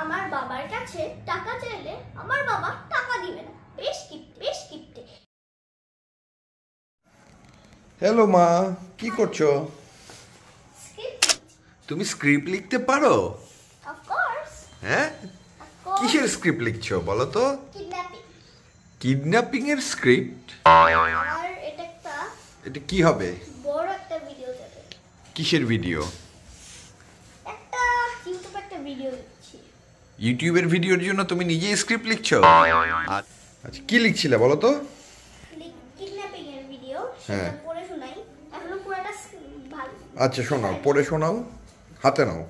আমার বাবার কাছে টাকা চাইলে আমার বাবা টাকা দিবে না। বেশ কিপটে। হ্যালো মা, কি করছো? তুমি স্ক্রিপ্ট লিখতে পারো? Of course. হ্যাঁ, কিসের স্ক্রিপ্ট লিখছো বলো তো? কিডন্যাপিং। কিডন্যাপিং এর স্ক্রিপ্ট? আর এটা কি হবে? বড় একটা ভিডিও যাবে। কিসের ভিডিও? একটা ভিডিও লিখছি। ইউটিউবের ভিডিওর জন্য তুমি নিজেই স্ক্রিপ্ট লিখছো? আচ্ছা, কি লিখছিলে বলো তো? কিডন্যাপিং এর ভিডিও। হ্যাঁ, সেটা পড়ে শোনাই। এখনো পুরোটা ভালো। আচ্ছা শোনাও, পড়ে শোনাও, হাতে নাও।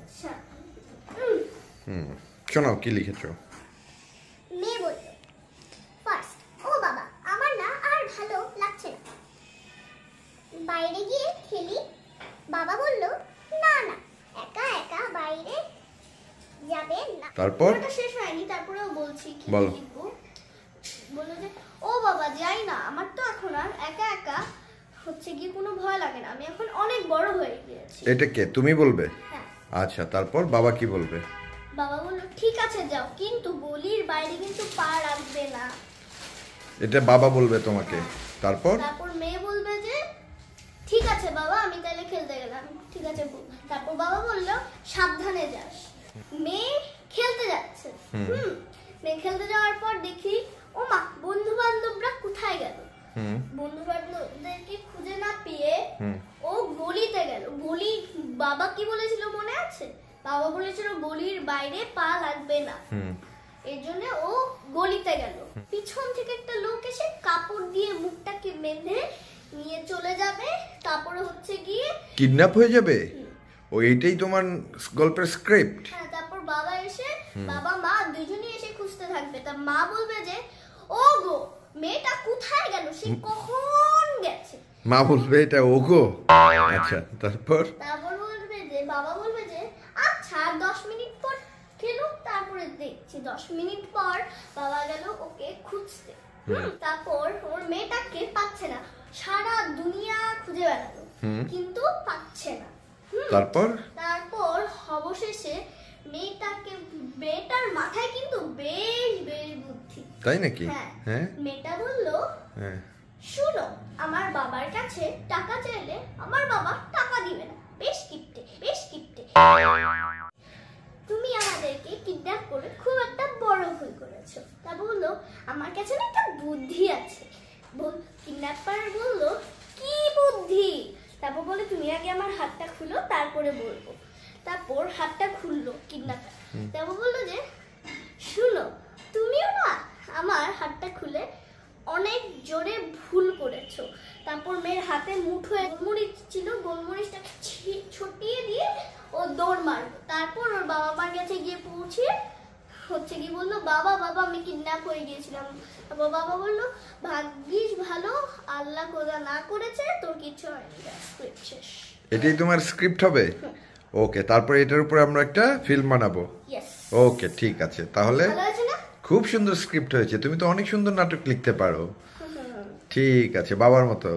শোনাও কি লিখেছো। মেয়ে বলল, ফার্স্ট, ও বাবা আমার না আর ভালো লাগছে না, বাইরে গিয়ে খেলি। বাবা বলল, না না একা একা বাইরে যাবে না। তারপর ওটা শেষ হয়নি, তারপরেও বলছি কি বলো। লিখবো। বলল যে, ও বাবা যাই না, আমার তো এখন আর একা একা হচ্ছে কি কোনো ভয় লাগে না, আমি এখন অনেক বড় হয়ে গিয়েছি। এটা কে তুমি বলবে? হ্যাঁ। আচ্ছা, তারপর বাবা কি বলবে? বাবা বলল, ঠিক আছে যাও, কিন্তু গলির বাইরে কিন্তু পা রাখবে না। এটা বাবা বলবে তোমাকে? তারপর মেয়ে বলবে যে, ঠিক আছে বাবা আমি তাহলে খেলতে গেলাম। ঠিক আছে। তারপর বাবা বলল, সাবধানে যাস। মেয়ে খেলতে যাচ্ছে। মেয়ে খেলতে যাওয়ার পর দেখি, ও মা, বন্ধু বান্ধবরা কোথায় গেল? বন্ধু বান্ধবদেরকে খুঁজে না পেয়ে ও গলিতে গেল। বাবা কি বলেছিল মনে আছে? বাবা বলেছিল গলির বাইরে পা লাগবে না। এর জন্য ও গলিতে গেল। পিছন থেকে একটা লোক এসে কাপড় দিয়ে মুখটাকে বেঁধে নিয়ে চলে যাবে। তারপরে হচ্ছে গিয়ে কিডন্যাপ হয়ে যাবে। ও এইটাই তোমার গল্পের স্ক্রিপ্ট? হ্যাঁ। তারপর বাবা এসে, বাবা মা দুজনেই এসে খুঁজতে থাকবে। তা মা বলবে যে, ও গো মেয়েটা কোথায় গেল, সে কখন গেছে। মা বলবে এটা ওগো? আচ্ছা, তারপর বলবে যে, বাবা বলবে যে, আচ্ছা 10 মিনিট পর খেলো। তারপরে দেখছি 10 মিনিট পর বাবা গেল ওকে খুঁজতে। তারপর ওর মেয়েটাকে পাচ্ছে না, সারা দুনিয়া খুঁজে বেড়ালো কিন্তু পাচ্ছে না। তারপর অবশেষে মেয়েটার মাথায় কিন্তু বেশ বুদ্ধি। তাই নাকি? হ্যাঁ। মেয়েটা বলল, শুনো, আমার বাবার কাছে টাকা চাইলে আমার বাবা টাকা দিবে না। বেশ কিপটে। তুমি আমাদেরকে কিডন্যাপ করে খুব একটা বড় ভুল করেছো। তা বললো, আমার কাছে না একটা বুদ্ধি আছে। কিডন্যাপার বলল, কি বুদ্ধি? তারপর বলে, তুমি আগে আমার হাতটা খুলো তারপরে বলবো। তারপর হাতটা খুললো কিডন্যাপার। তারপর বললো যে, শুনো, তুমিও না আমার হাতটা খুলে অনেক জোরে ভুল করেছো। তারপর মেয়ের হাতে মুঠোয় গোলমরিচ ছিল, গোলমরিচটাকে ছটিয়ে দিয়ে ও দৌড় মারলো। তারপর ওর বাবা মার কাছে গিয়ে পৌঁছে হচ্ছে কি বললো, বাবা আমি কিডন্যাপ হয়ে গিয়েছিলাম। তারপর বাবা বললো, ভাগ্যিস ভালো, আল্লাহ খোদা না করেছে, তোর কিছু হয়নি। স্ক্রিপ্ট শেষ। এটাই তোমার স্ক্রিপ্ট হবে? ওকে, তারপর এটার উপর আমরা একটা ফিল্ম বানাবো। ওকে, ঠিক আছে। তাহলে খুব সুন্দর স্ক্রিপ্ট হয়েছে। তুমি তো অনেক সুন্দর নাটক লিখতে পারো। ঠিক আছে, বাবার মতো।